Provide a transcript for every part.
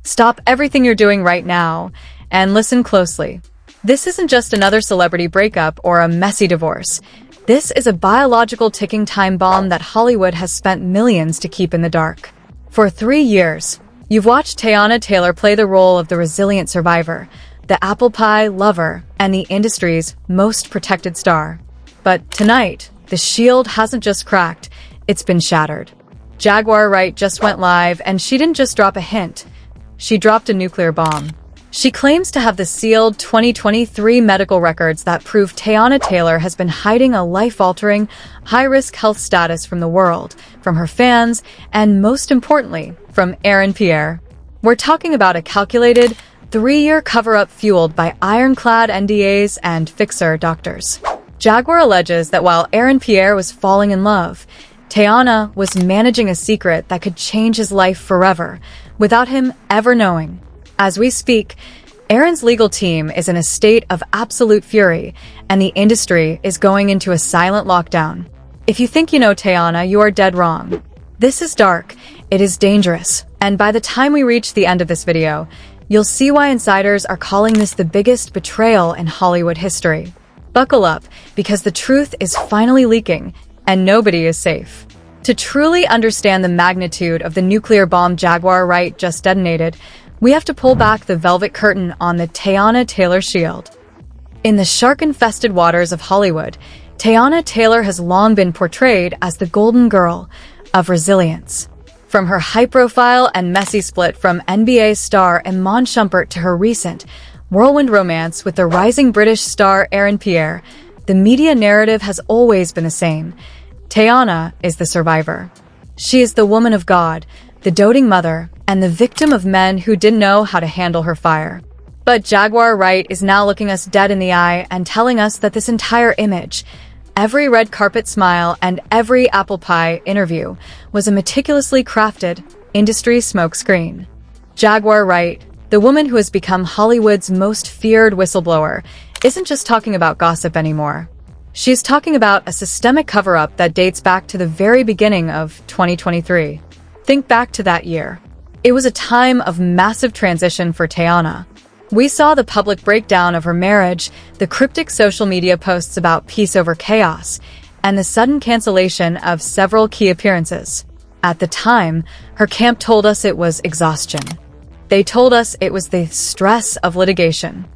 Stop everything you're doing right now and listen closely. This isn't just another celebrity breakup or a messy divorce. This is a biological ticking time bomb that Hollywood has spent millions to keep in the dark. For 3 years, you've watched Teyana Taylor play the role of the resilient survivor, the apple pie lover, and the industry's most protected star. But tonight, the shield hasn't just cracked, it's been shattered. Jaguar Wright just went live, and she didn't just drop a hint. She dropped a nuclear bomb. She claims to have the sealed 2023 medical records that prove Teyana Taylor has been hiding a life-altering, high-risk health status from the world, from her fans, and most importantly, from Aaron Pierre. We're talking about a calculated, 3-year cover-up fueled by ironclad NDAs and fixer doctors. Jaguar alleges that while Aaron Pierre was falling in love, Teyana was managing a secret that could change his life forever, without him ever knowing. As we speak, Aaron's legal team is in a state of absolute fury, and the industry is going into a silent lockdown. If you think you know Teyana, you are dead wrong. This is dark, it is dangerous, and by the time we reach the end of this video, you'll see why insiders are calling this the biggest betrayal in Hollywood history. Buckle up, because the truth is finally leaking, and nobody is safe. To truly understand the magnitude of the nuclear bomb Jaguar Wright just detonated, we have to pull back the velvet curtain on the Teyana Taylor shield. In the shark-infested waters of Hollywood, Teyana Taylor has long been portrayed as the golden girl of resilience. From her high-profile and messy split from NBA star Iman Shumpert to her recent whirlwind romance with the rising British star Aaron Pierre, the media narrative has always been the same. Teyana is the survivor. She is the woman of God, the doting mother, and the victim of men who didn't know how to handle her fire. But Jaguar Wright is now looking us dead in the eye and telling us that this entire image, every red carpet smile and every apple pie interview, was a meticulously crafted industry smokescreen. Jaguar Wright, the woman who has become Hollywood's most feared whistleblower, isn't just talking about gossip anymore. She is talking about a systemic cover-up that dates back to the very beginning of 2023. Think back to that year. It was a time of massive transition for Teyana. We saw the public breakdown of her marriage, the cryptic social media posts about peace over chaos, and the sudden cancellation of several key appearances. At the time, her camp told us it was exhaustion. They told us it was the stress of litigation.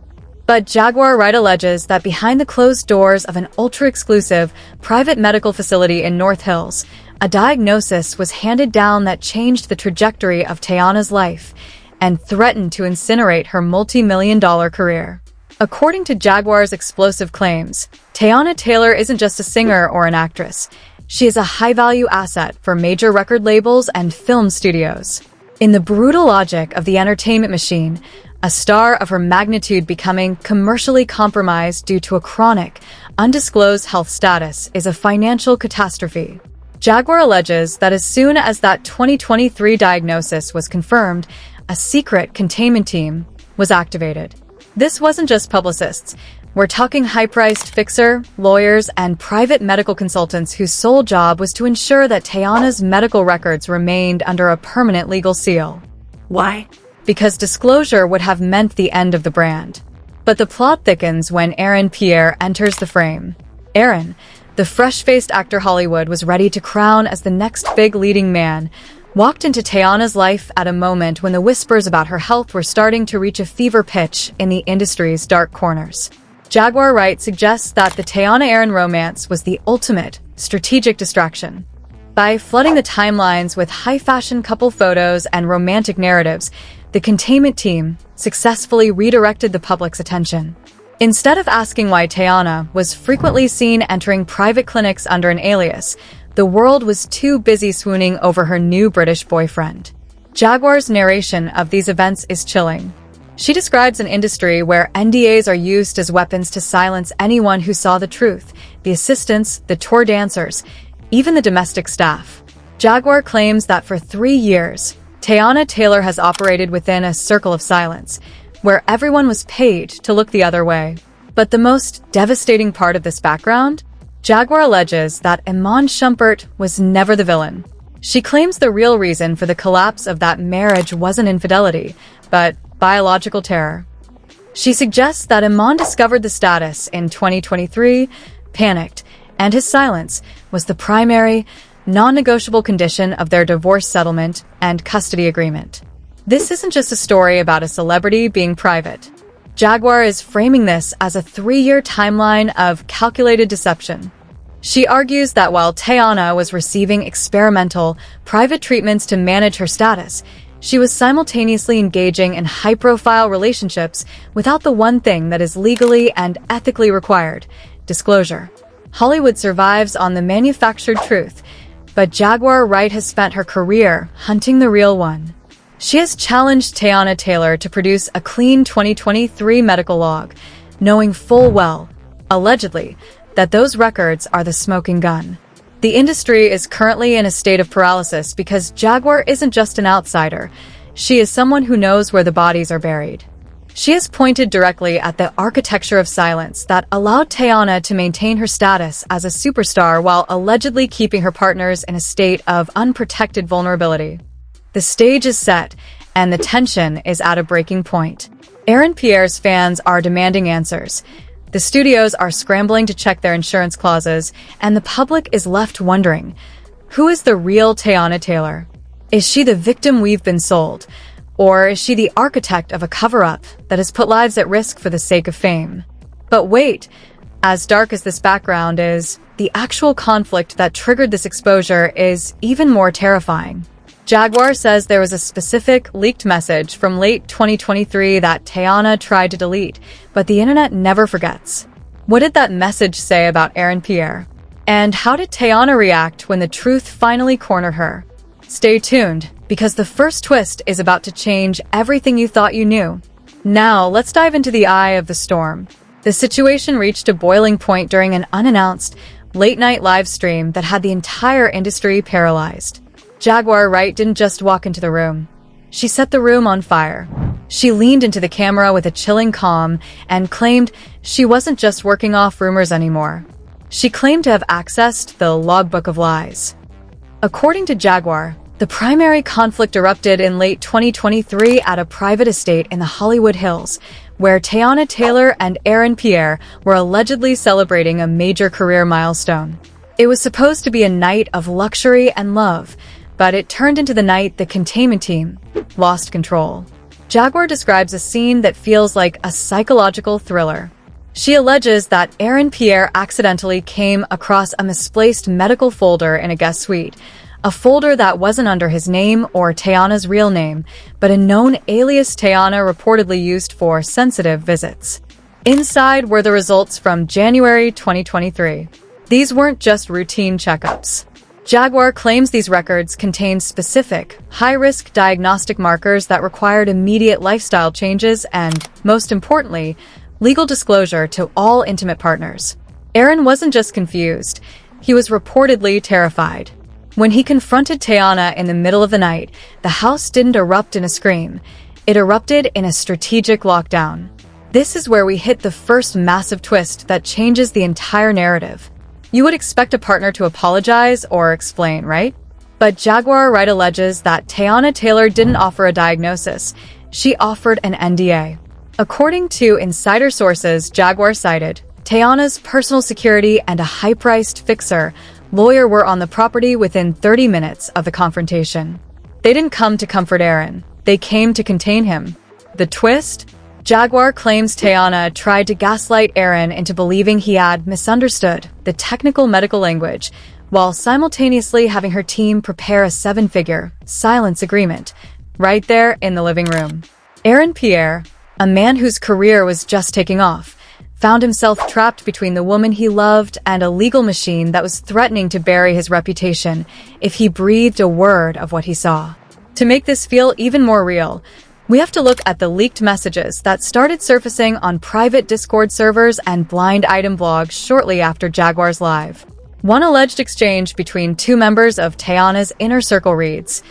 But Jaguar Wright alleges that behind the closed doors of an ultra-exclusive private medical facility in North Hills, a diagnosis was handed down that changed the trajectory of Teyana's life and threatened to incinerate her multi-million-dollar career. According to Jaguar's explosive claims, Teyana Taylor isn't just a singer or an actress. She is a high-value asset for major record labels and film studios. In the brutal logic of the entertainment machine, a star of her magnitude becoming commercially compromised due to a chronic, undisclosed health status is a financial catastrophe. Jaguar alleges that as soon as that 2023 diagnosis was confirmed, a secret containment team was activated. This wasn't just publicists. We're talking high-priced fixer, lawyers, and private medical consultants whose sole job was to ensure that Teyana's medical records remained under a permanent legal seal. Why? Because disclosure would have meant the end of the brand. But the plot thickens when Aaron Pierre enters the frame. Aaron, the fresh-faced actor Hollywood was ready to crown as the next big leading man, walked into Teyana's life at a moment when the whispers about her health were starting to reach a fever pitch in the industry's dark corners. Jaguar Wright suggests that the Teyana-Aaron romance was the ultimate strategic distraction. By flooding the timelines with high-fashion couple photos and romantic narratives, the containment team successfully redirected the public's attention. Instead of asking why Teyana was frequently seen entering private clinics under an alias, the world was too busy swooning over her new British boyfriend. Jaguar's narration of these events is chilling. She describes an industry where NDAs are used as weapons to silence anyone who saw the truth, the assistants, the tour dancers, even the domestic staff. Jaguar claims that for 3 years, Teyana Taylor has operated within a circle of silence, where everyone was paid to look the other way. But the most devastating part of this background? Jaguar alleges that Iman Shumpert was never the villain. She claims the real reason for the collapse of that marriage wasn't infidelity, but biological terror. She suggests that Iman discovered the status in 2023, panicked, and his silence was the primary, non-negotiable condition of their divorce settlement and custody agreement. This isn't just a story about a celebrity being private. Jaguar is framing this as a 3-year timeline of calculated deception. She argues that while Teyana was receiving experimental, private treatments to manage her status, she was simultaneously engaging in high-profile relationships without the one thing that is legally and ethically required: disclosure. Hollywood survives on the manufactured truth, but Jaguar Wright has spent her career hunting the real one. She has challenged Teyana Taylor to produce a clean 2023 medical log, knowing full well, allegedly, that those records are the smoking gun. The industry is currently in a state of paralysis because Jaguar isn't just an outsider. She is someone who knows where the bodies are buried. She has pointed directly at the architecture of silence that allowed Teyana to maintain her status as a superstar while allegedly keeping her partners in a state of unprotected vulnerability. The stage is set, and the tension is at a breaking point. Aaron Pierre's fans are demanding answers. The studios are scrambling to check their insurance clauses, and the public is left wondering, who is the real Teyana Taylor? Is she the victim we've been sold? Or is she the architect of a cover-up that has put lives at risk for the sake of fame? But wait, as dark as this background is, the actual conflict that triggered this exposure is even more terrifying. Jaguar says there was a specific leaked message from late 2023 that Teyana tried to delete, but the internet never forgets. What did that message say about Aaron Pierre? And how did Teyana react when the truth finally cornered her? Stay tuned, because the first twist is about to change everything you thought you knew. Now, let's dive into the eye of the storm. The situation reached a boiling point during an unannounced, late-night live stream that had the entire industry paralyzed. Jaguar Wright didn't just walk into the room. She set the room on fire. She leaned into the camera with a chilling calm and claimed she wasn't just working off rumors anymore. She claimed to have accessed the logbook of lies. According to Jaguar, the primary conflict erupted in late 2023 at a private estate in the Hollywood Hills, where Teyana Taylor and Aaron Pierre were allegedly celebrating a major career milestone. It was supposed to be a night of luxury and love, but it turned into the night the containment team lost control. Jaguar describes a scene that feels like a psychological thriller. She alleges that Aaron Pierre accidentally came across a misplaced medical folder in a guest suite, a folder that wasn't under his name or Teyana's real name, but a known alias Teyana reportedly used for sensitive visits. Inside were the results from January 2023. These weren't just routine checkups. Jaguar claims these records contained specific, high-risk diagnostic markers that required immediate lifestyle changes and, most importantly, legal disclosure to all intimate partners. Aaron wasn't just confused, he was reportedly terrified. When he confronted Teyana in the middle of the night, the house didn't erupt in a scream. It erupted in a strategic lockdown. This is where we hit the first massive twist that changes the entire narrative. You would expect a partner to apologize or explain, right? But Jaguar Wright alleges that Teyana Taylor didn't offer a diagnosis. She offered an NDA. According to insider sources Jaguar cited, Teyana's personal security and a high-priced fixer lawyer were on the property within 30 minutes of the confrontation. They didn't come to comfort Aaron. They came to contain him. The twist? Jaguar claims Teyana tried to gaslight Aaron into believing he had misunderstood the technical medical language, while simultaneously having her team prepare a 7-figure silence agreement right there in the living room. Aaron Pierre, a man whose career was just taking off, found himself trapped between the woman he loved and a legal machine that was threatening to bury his reputation if he breathed a word of what he saw. To make this feel even more real, we have to look at the leaked messages that started surfacing on private Discord servers and blind item blogs shortly after Jaguar's live. One alleged exchange between two members of Teyana's inner circle reads,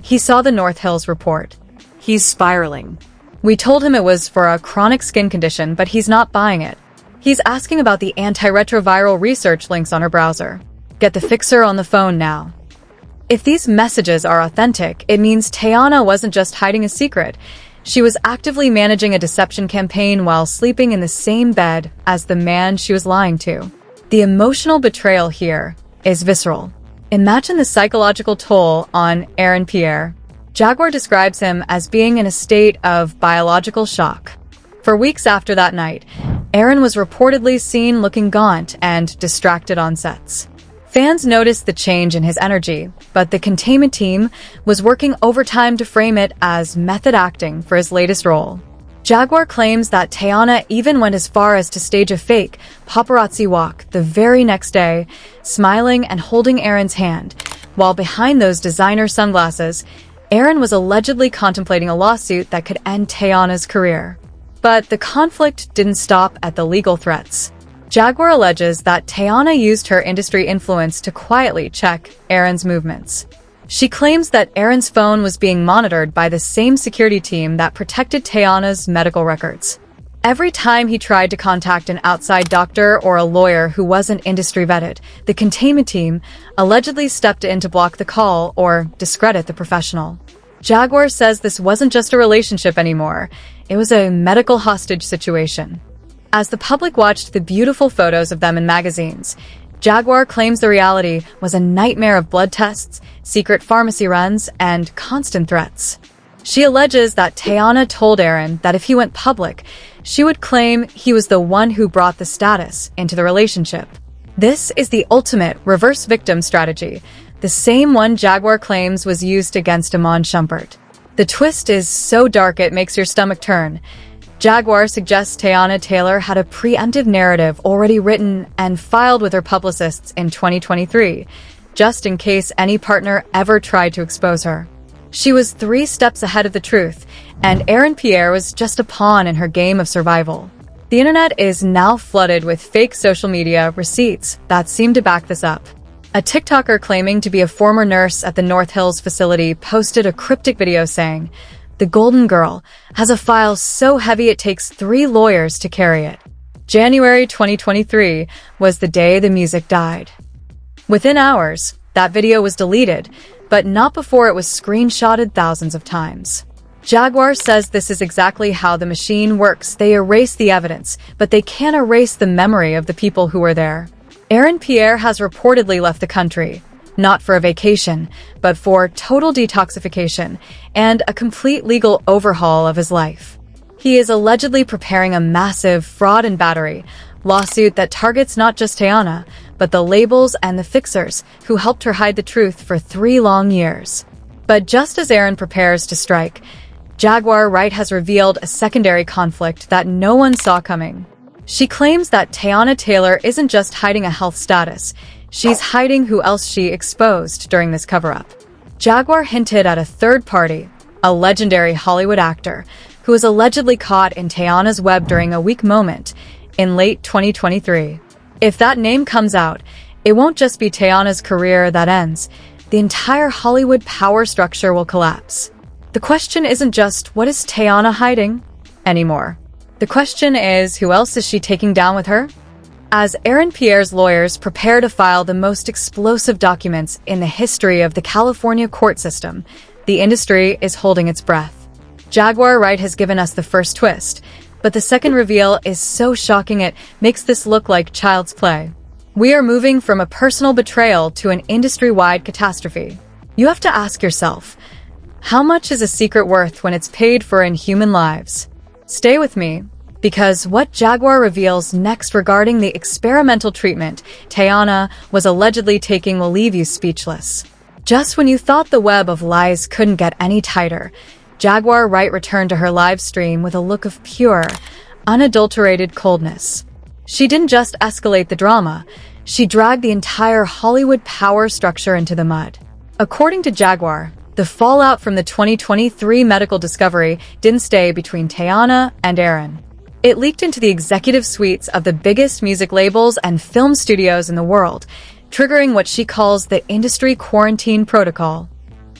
"He saw the North Hills report. He's spiraling. We told him it was for a chronic skin condition, but he's not buying it. He's asking about the antiretroviral research links on her browser. Get the fixer on the phone now." If these messages are authentic, it means Teyana wasn't just hiding a secret. She was actively managing a deception campaign while sleeping in the same bed as the man she was lying to. The emotional betrayal here is visceral. Imagine the psychological toll on Aaron Pierre. Jaguar describes him as being in a state of biological shock. For weeks after that night, Aaron was reportedly seen looking gaunt and distracted on sets. Fans noticed the change in his energy, but the containment team was working overtime to frame it as method acting for his latest role. Jaguar claims that Teyana even went as far as to stage a fake paparazzi walk the very next day, smiling and holding Aaron's hand, while behind those designer sunglasses, Aaron was allegedly contemplating a lawsuit that could end Teyana's career. But the conflict didn't stop at the legal threats. Jaguar alleges that Teyana used her industry influence to quietly check Aaron's movements. She claims that Aaron's phone was being monitored by the same security team that protected Teyana's medical records. Every time he tried to contact an outside doctor or a lawyer who wasn't industry vetted, the containment team allegedly stepped in to block the call or discredit the professional. Jaguar says this wasn't just a relationship anymore, it was a medical hostage situation. As the public watched the beautiful photos of them in magazines, Jaguar claims the reality was a nightmare of blood tests, secret pharmacy runs, and constant threats. She alleges that Teyana told Aaron that if he went public, she would claim he was the one who brought the status into the relationship. This is the ultimate reverse victim strategy, the same one Jaguar claims was used against Amon Shumpert. The twist is so dark it makes your stomach turn. Jaguar suggests Teyana Taylor had a preemptive narrative already written and filed with her publicists in 2023, just in case any partner ever tried to expose her. She was 3 steps ahead of the truth, and Aaron Pierre was just a pawn in her game of survival. The internet is now flooded with fake social media receipts that seem to back this up. A TikToker claiming to be a former nurse at the North Hills facility posted a cryptic video saying, "The Golden Girl has a file so heavy it takes 3 lawyers to carry it." January 2023 was the day the music died. Within hours, that video was deleted, but not before it was screenshotted thousands of times. Jaguar says this is exactly how the machine works. They erase the evidence, but they can't erase the memory of the people who were there. Aaron Pierre has reportedly left the country, not for a vacation, but for total detoxification and a complete legal overhaul of his life. He is allegedly preparing a massive fraud and battery lawsuit that targets not just Teyana, but the labels and the fixers who helped her hide the truth for 3 long years. But just as Aaron prepares to strike, JAGUAR WRIGHT has revealed a secondary conflict that no one saw coming. She claims that Teyana Taylor isn't just hiding a health status, she's hiding who else she exposed during this cover-up. Jaguar hinted at a third party, a legendary Hollywood actor, who was allegedly caught in Teyana's web during a weak moment in late 2023. If that name comes out, it won't just be Teyana's career that ends. The entire Hollywood power structure will collapse. The question isn't just, what is Teyana hiding anymore? The question is, who else is she taking down with her? As Aaron Pierre's lawyers prepare to file the most explosive documents in the history of the California court system, the industry is holding its breath. JAGUAR WRIGHT has given us the first twist, but the second reveal is so shocking it makes this look like child's play. We are moving from a personal betrayal to an industry-wide catastrophe. You have to ask yourself, how much is a secret worth when it's paid for in human lives? Stay with me, because what Jaguar reveals next regarding the experimental treatment Teyana was allegedly taking will leave you speechless. Just when you thought the web of lies couldn't get any tighter, JAGUAR WRIGHT returned to her live stream with a look of pure, unadulterated coldness. She didn't just escalate the drama, she dragged the entire Hollywood power structure into the mud. According to Jaguar, the fallout from the 2023 medical discovery didn't stay between Teyana and Aaron. It leaked into the executive suites of the biggest music labels and film studios in the world, triggering what she calls the industry quarantine protocol.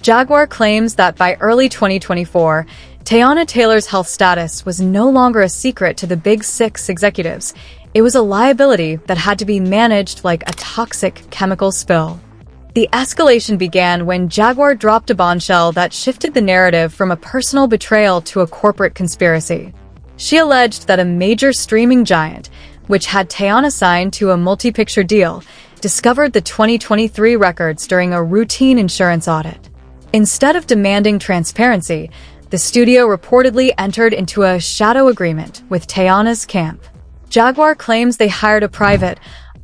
Jaguar claims that by early 2024, Teyana Taylor's health status was no longer a secret to the Big Six executives. It was a liability that had to be managed like a toxic chemical spill. The escalation began when Jaguar dropped a bombshell that shifted the narrative from a personal betrayal to a corporate conspiracy. She alleged that a major streaming giant, which had Teyana signed to a multi-picture deal, discovered the 2023 records during a routine insurance audit. Instead of demanding transparency, the studio reportedly entered into a shadow agreement with Teyana's camp. Jaguar claims they hired a private,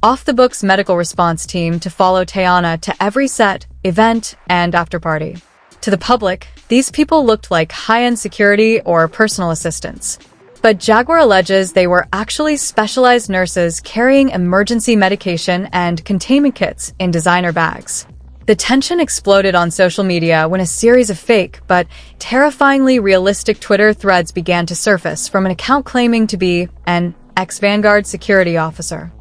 off-the-books medical response team to follow Teyana to every set, event, and after-party. To the public, these people looked like high-end security or personal assistants. But Jaguar alleges they were actually specialized nurses carrying emergency medication and containment kits in designer bags. The tension exploded on social media when a series of fake but terrifyingly realistic Twitter threads began to surface from an account claiming to be an ex-Vanguard security officer.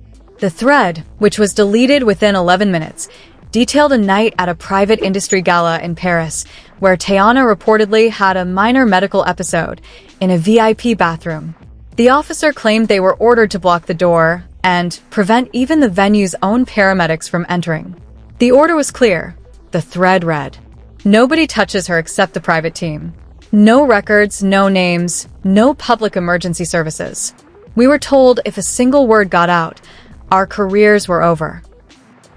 The thread, which was deleted within 11 minutes, detailed a night at a private industry gala in Paris, where Teyana reportedly had a minor medical episode in a VIP bathroom. The officer claimed they were ordered to block the door and prevent even the venue's own paramedics from entering. The order was clear. The thread read, "Nobody touches her except the private team. No records, no names, no public emergency services. We were told if a single word got out, our careers were over."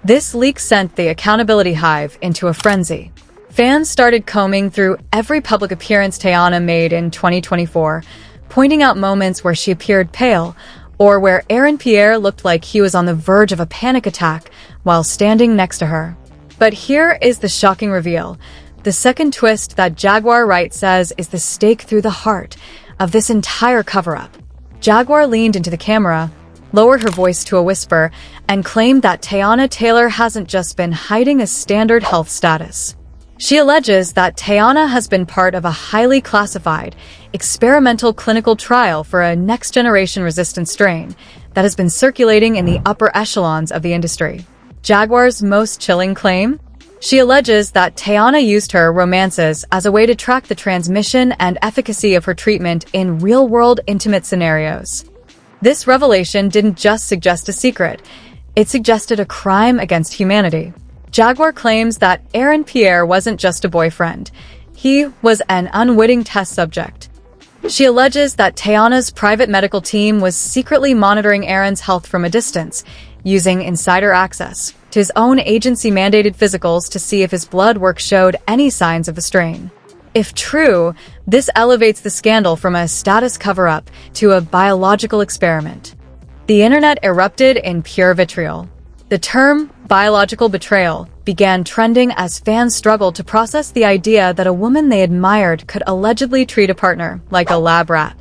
This leak sent the accountability hive into a frenzy. Fans started combing through every public appearance Teyana made in 2024, pointing out moments where she appeared pale or where Aaron Pierre looked like he was on the verge of a panic attack while standing next to her. But here is the shocking reveal, the second twist that Jaguar Wright says is the stake through the heart of this entire cover-up. Jaguar leaned into the camera, lowered her voice to a whisper, and claimed that Teyana Taylor hasn't just been hiding a standard health status. She alleges that Teyana has been part of a highly classified, experimental clinical trial for a next-generation resistant strain that has been circulating in the upper echelons of the industry. Jaguar's most chilling claim? She alleges that Teyana used her romances as a way to track the transmission and efficacy of her treatment in real-world intimate scenarios. This revelation didn't just suggest a secret, it suggested a crime against humanity. Jaguar claims that Aaron Pierre wasn't just a boyfriend. He was an unwitting test subject. She alleges that Teyana's private medical team was secretly monitoring Aaron's health from a distance, using insider access to his own agency-mandated physicals to see if his blood work showed any signs of the strain. If true, this elevates the scandal from a status cover-up to a biological experiment. The internet erupted in pure vitriol. The term biological betrayal began trending as fans struggled to process the idea that a woman they admired could allegedly treat a partner like a lab rat.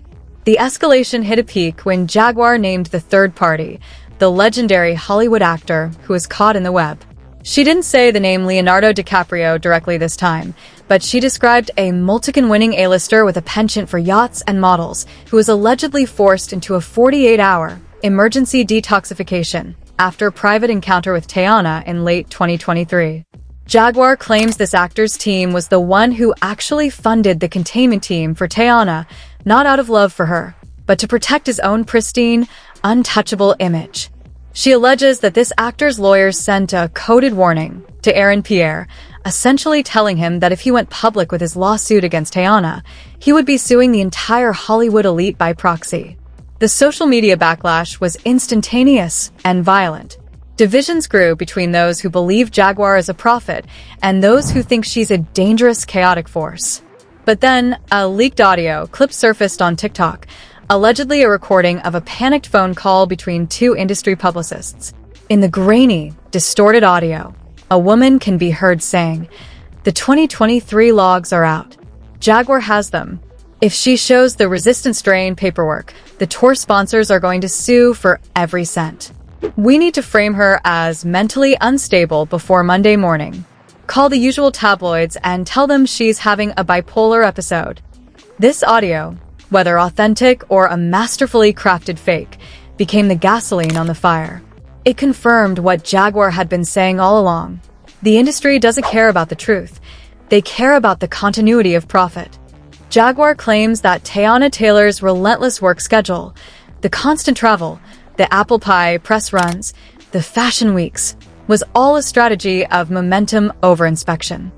The escalation hit a peak when Jaguar named the third party, the legendary Hollywood actor who was caught in the web. She didn't say the name Leonardo DiCaprio directly this time, but she described a Multican-winning A-lister with a penchant for yachts and models who was allegedly forced into a 48-hour emergency detoxification after a private encounter with Teyana in late 2023. Jaguar claims this actor's team was the one who actually funded the containment team for Teyana, not out of love for her, but to protect his own pristine, untouchable image. She alleges that this actor's lawyers sent a coded warning to Aaron Pierre, essentially telling him that if he went public with his lawsuit against Teyana, he would be suing the entire Hollywood elite by proxy. The social media backlash was instantaneous and violent. Divisions grew between those who believe Jaguar is a prophet and those who think she's a dangerous, chaotic force. But then, a leaked audio clip surfaced on TikTok, allegedly a recording of a panicked phone call between two industry publicists. In the grainy, distorted audio, a woman can be heard saying, "The 2023 logs are out. Jaguar has them. If she shows the resistant strain paperwork, the tour sponsors are going to sue for every cent. We need to frame her as mentally unstable before Monday morning. Call the usual tabloids and tell them she's having a bipolar episode." This audio, whether authentic or a masterfully crafted fake, became the gasoline on the fire. It confirmed what Jaguar had been saying all along. The industry doesn't care about the truth. They care about the continuity of profit. Jaguar claims that Teyana Taylor's relentless work schedule, the constant travel, the apple pie press runs, the fashion weeks, was all a strategy of momentum over inspection.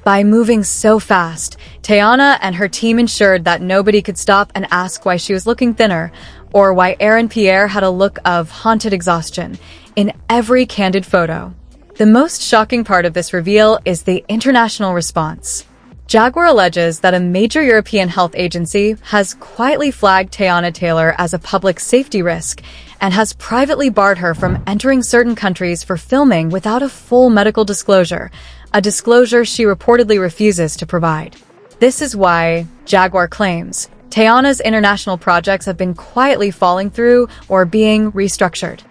By moving so fast, Teyana and her team ensured that nobody could stop and ask why she was looking thinner, or why Aaron Pierre had a look of haunted exhaustion in every candid photo. The most shocking part of this reveal is the international response. Jaguar alleges that a major European health agency has quietly flagged Teyana Taylor as a public safety risk and has privately barred her from entering certain countries for filming without a full medical disclosure, a disclosure she reportedly refuses to provide. This is why, Jaguar claims, Teyana's international projects have been quietly falling through or being restructured.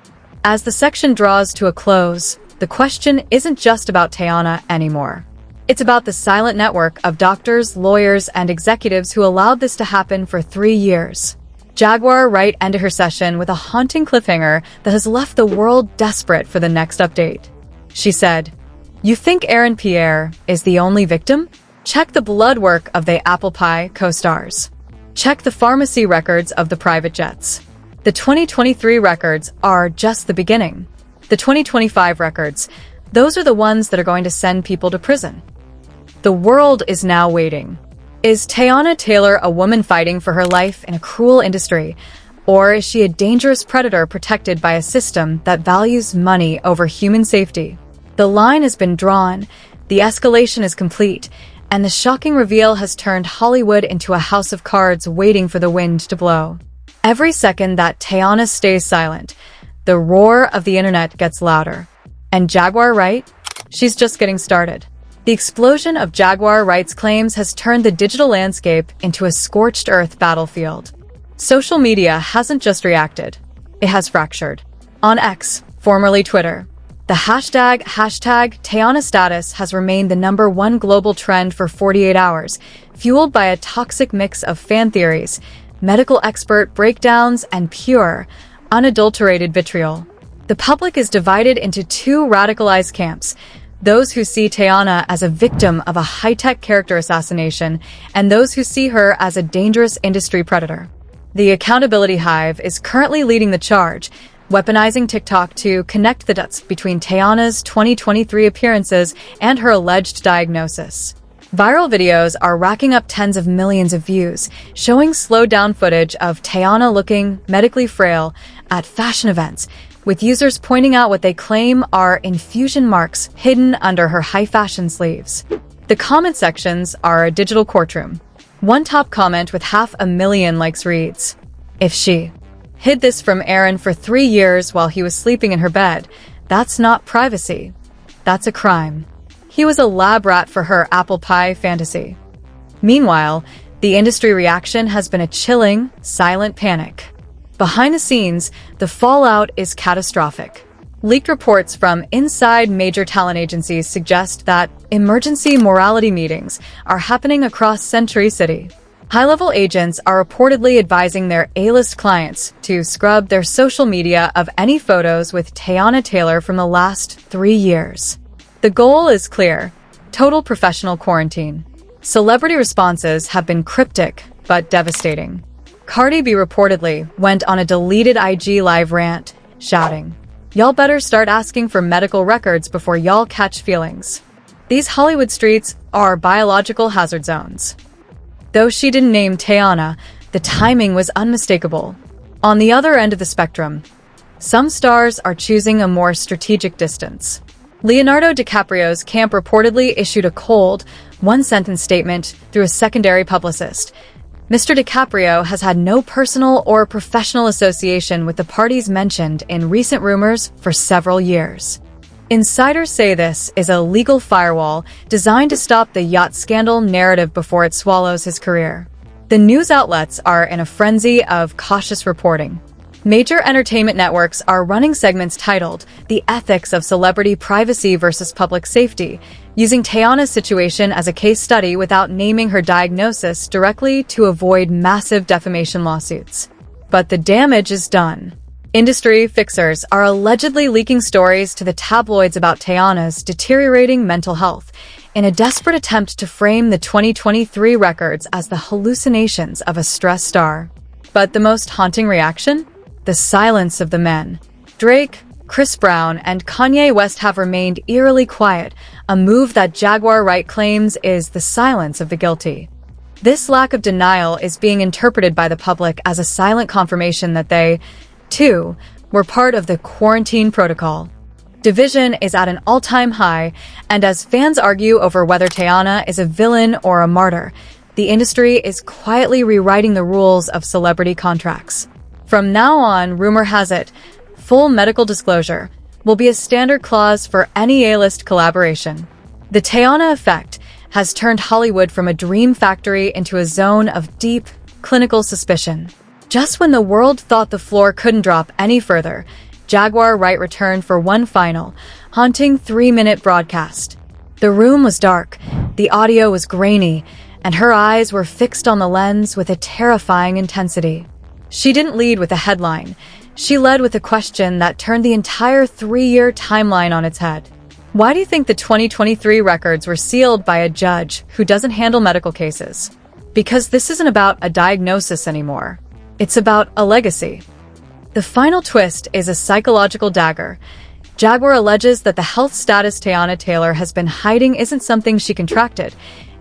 As the section draws to a close, the question isn't just about Teyana anymore. It's about the silent network of doctors, lawyers, and executives who allowed this to happen for 3 years. Jaguar Wright ended her session with a haunting cliffhanger that has left the world desperate for the next update. She said, "You think Aaron Pierre is the only victim? Check the blood work of the apple pie co-stars. Check the pharmacy records of the private jets. The 2023 records are just the beginning. The 2025 records, those are the ones that are going to send people to prison." The world is now waiting. Is Teyana Taylor a woman fighting for her life in a cruel industry, or is she a dangerous predator protected by a system that values money over human safety? The line has been drawn, the escalation is complete, and the shocking reveal has turned Hollywood into a house of cards waiting for the wind to blow. Every second that Teyana stays silent, the roar of the internet gets louder. And Jaguar Wright? She's just getting started. The explosion of Jaguar Wright's claims has turned the digital landscape into a scorched earth battlefield. Social media hasn't just reacted, it has fractured. On X, formerly Twitter, the hashtag Teyana status has remained the #1 global trend for 48 hours, fueled by a toxic mix of fan theories, medical expert breakdowns, and pure, unadulterated vitriol. The public is divided into two radicalized camps: those who see Teyana as a victim of a high-tech character assassination, and those who see her as a dangerous industry predator. The Accountability Hive is currently leading the charge, weaponizing TikTok to connect the dots between Teyana's 2023 appearances and her alleged diagnosis. Viral videos are racking up tens of millions of views, showing slowed-down footage of Teyana looking medically frail at fashion events, with users pointing out what they claim are infusion marks hidden under her high-fashion sleeves. The comment sections are a digital courtroom. One top comment with 500,000 likes reads, "If she hid this from Aaron for 3 years while he was sleeping in her bed, that's not privacy. That's a crime. He was a lab rat for her apple pie fantasy." Meanwhile, the industry reaction has been a chilling, silent panic. Behind the scenes, the fallout is catastrophic. Leaked reports from inside major talent agencies suggest that emergency morality meetings are happening across Century City. High-level agents are reportedly advising their A-list clients to scrub their social media of any photos with Teyana Taylor from the last 3 years. The goal is clear: total professional quarantine. Celebrity responses have been cryptic but devastating. Cardi B reportedly went on a deleted IG Live rant, shouting, "Y'all better start asking for medical records before y'all catch feelings." These Hollywood streets are biological hazard zones. Though she didn't name Teyana, the timing was unmistakable. On the other end of the spectrum, some stars are choosing a more strategic distance. Leonardo DiCaprio's camp reportedly issued a cold, one-sentence statement through a secondary publicist. Mr. DiCaprio has had no personal or professional association with the parties mentioned in recent rumors for several years. Insiders say this is a legal firewall designed to stop the yacht scandal narrative before it swallows his career. The news outlets are in a frenzy of cautious reporting. Major entertainment networks are running segments titled "The Ethics of Celebrity Privacy versus Public Safety," using Teyana's situation as a case study without naming her diagnosis directly to avoid massive defamation lawsuits. But the damage is done. Industry fixers are allegedly leaking stories to the tabloids about Teyana's deteriorating mental health in a desperate attempt to frame the 2023 records as the hallucinations of a stressed star. But the most haunting reaction? The silence of the men. Drake, Chris Brown and Kanye West have remained eerily quiet, a move that Jaguar Wright claims is the silence of the guilty. This lack of denial is being interpreted by the public as a silent confirmation that they, too, were part of the quarantine protocol. Division is at an all-time high, and as fans argue over whether Teyana is a villain or a martyr, the industry is quietly rewriting the rules of celebrity contracts. From now on, rumor has it, full medical disclosure will be a standard clause for any A-list collaboration. The Teyana effect has turned Hollywood from a dream factory into a zone of deep, clinical suspicion. Just when the world thought the floor couldn't drop any further, Jaguar Wright returned for one final, haunting 3-minute broadcast. The room was dark, the audio was grainy, and her eyes were fixed on the lens with a terrifying intensity. She didn't lead with a headline. She led with a question that turned the entire 3-year timeline on its head. Why do you think the 2023 records were sealed by a judge who doesn't handle medical cases? Because this isn't about a diagnosis anymore. It's about a legacy. The final twist is a psychological dagger. Jaguar alleges that the health status Teyana Taylor has been hiding isn't something she contracted.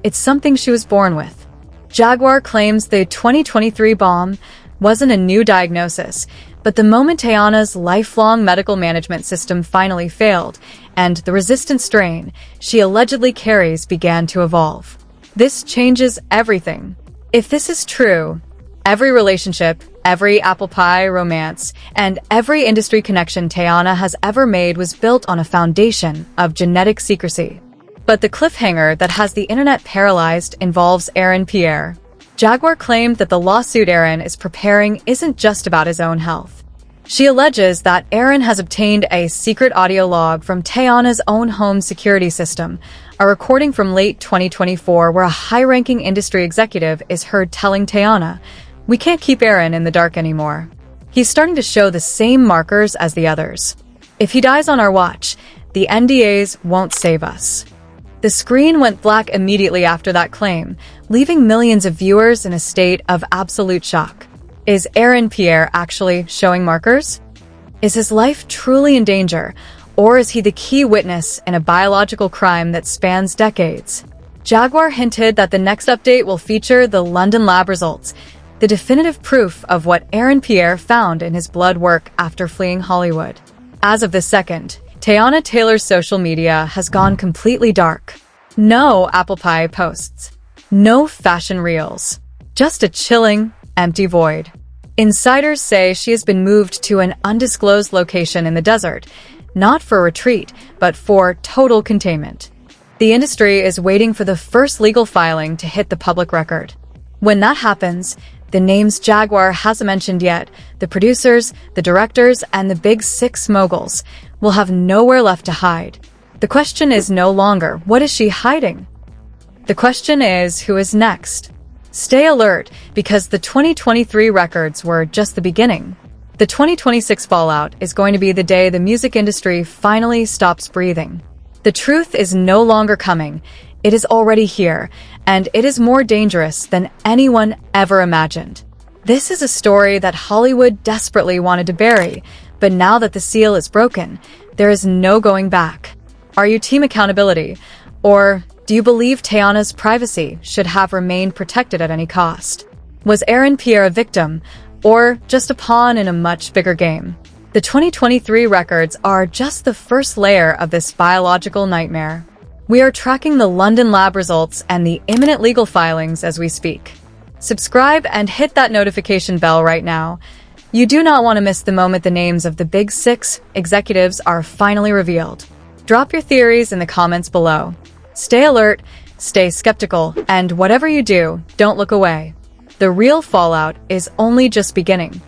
It's something she was born with. Jaguar claims the 2023 bomb wasn't a new diagnosis, but the moment Teyana's lifelong medical management system finally failed, and the resistant strain she allegedly carries began to evolve. This changes everything. If this is true, every relationship, every apple pie romance, and every industry connection Teyana has ever made was built on a foundation of genetic secrecy. But the cliffhanger that has the internet paralyzed involves Aaron Pierre. Jaguar claimed that the lawsuit Aaron is preparing isn't just about his own health. She alleges that Aaron has obtained a secret audio log from Teyana's own home security system, a recording from late 2024 where a high-ranking industry executive is heard telling Teyana, "We can't keep Aaron in the dark anymore. He's starting to show the same markers as the others. If he dies on our watch, the NDAs won't save us." The screen went black immediately after that claim, leaving millions of viewers in a state of absolute shock. Is Aaron Pierre actually showing markers? Is his life truly in danger, or is he the key witness in a biological crime that spans decades? Jaguar hinted that the next update will feature the London lab results, the definitive proof of what Aaron Pierre found in his blood work after fleeing Hollywood. As of this second, Teyana Taylor's social media has gone completely dark. No apple pie posts. No fashion reels. Just a chilling, empty void. Insiders say she has been moved to an undisclosed location in the desert, not for retreat, but for total containment. The industry is waiting for the first legal filing to hit the public record. When that happens, the names Jaguar hasn't mentioned yet, the producers, the directors, and the big 6 moguls, will have nowhere left to hide. The question is no longer, what is she hiding? The question is, who is next? Stay alert, because the 2023 records were just the beginning. The 2026 fallout is going to be the day the music industry finally stops breathing. The truth is no longer coming. It is already here, and it is more dangerous than anyone ever imagined. This is a story that Hollywood desperately wanted to bury, but now that the seal is broken, there is no going back. Are you team accountability, or do you believe Teyana's privacy should have remained protected at any cost? Was Aaron Pierre a victim, or just a pawn in a much bigger game? The 2023 records are just the first layer of this biological nightmare. We are tracking the London lab results and the imminent legal filings as we speak. Subscribe and hit that notification bell right now. You do not want to miss the moment the names of the big 6 executives are finally revealed. Drop your theories in the comments below. Stay alert, stay skeptical, and whatever you do, don't look away. The real fallout is only just beginning.